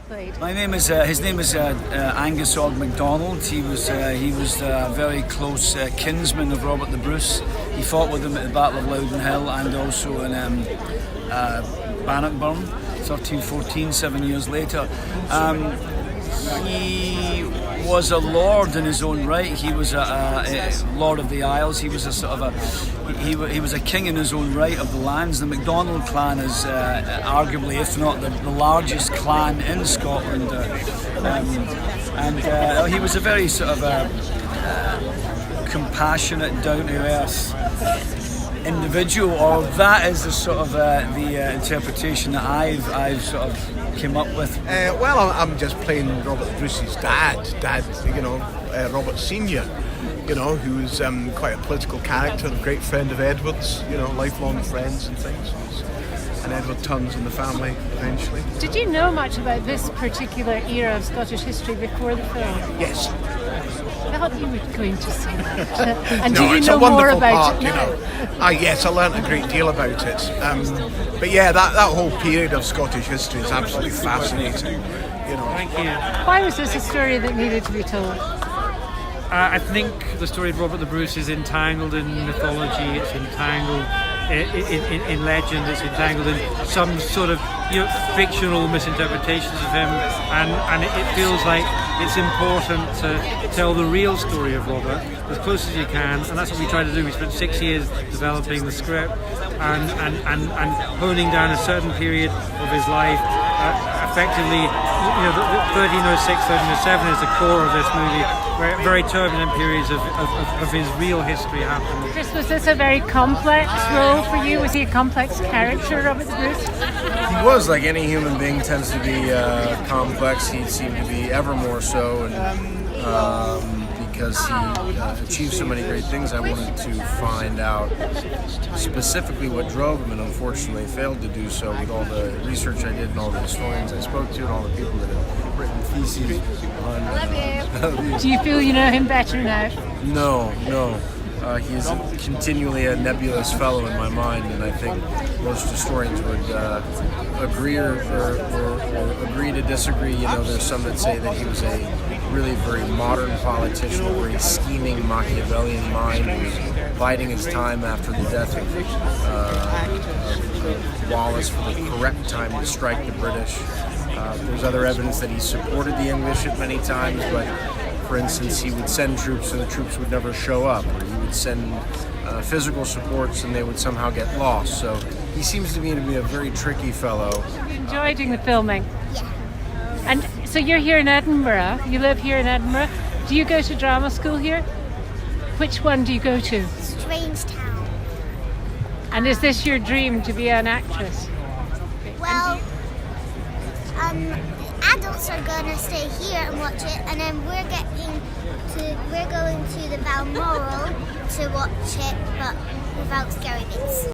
played? My name is his name is Angus Og MacDonald. He was a very close kinsman of Robert the Bruce. He fought with him at the Battle of Loudon Hill and also in Bannockburn, 1314, 7 years later. He was a lord in his own right. He was a lord of the Isles. He was a sort of he was a king in his own right of the lands. The MacDonald clan is arguably, if not the largest clan in Scotland, and he was a very sort of compassionate, down-to-earth individual, or that is the sort of the interpretation that I've sort of came up with. Well, I'm just playing Robert Bruce's dad, Robert Senior, who was quite a political character, a great friend of Edward's, lifelong friends and things. And Edward turns in the family eventually. Did you know much about this particular era of Scottish history before the film? Yes. I thought you were going to say that. And No, do you it's know a wonderful more about part, it now? Yes, I learnt a great deal about it. But yeah, that whole period of Scottish history is absolutely fascinating. Thank you. Why was this a story that needed to be told? I think the story of Robert the Bruce is entangled in mythology. It's entangled in legend. It's entangled in some sort of fictional misinterpretations of him, and it feels like it's important to tell the real story of Robert as close as you can, and that's what we try to do. We spent 6 years developing the script and honing down a certain period of his life. Effectively, the 1306, 1307 is the core of this movie, where very turbulent periods of his real history happened. Chris, was this a very complex role for you? Was he a complex character, Robert the Bruce? He was, like any human being tends to be complex. He seemed to be ever more so, and because he achieved so many great things, I wanted to find out specifically what drove him, and unfortunately failed to do so with all the research I did and all the historians I spoke to and all the people that have written theses on. Do you feel you know him better now? No. He is continually a nebulous fellow in my mind, and I think most historians would agree or agree to disagree. There's some that say that he was a really very modern politician, a very scheming Machiavellian mind who was biding his time after the death of Wallace for the correct time to strike the British. There's other evidence that he supported the English at many times, but for instance, he would send troops and the troops would never show up, or he would send physical supports and they would somehow get lost. So he seems to me to be a very tricky fellow. You enjoy doing the filming? Yeah. And so you're here in Edinburgh, you live here in Edinburgh. Do you go to drama school here? Which one do you go to? Strangetown. And is this your dream, to be an actress? Well, adults are going to stay here and watch it, and then we're going to the Balmoral to watch it, but without scary bits.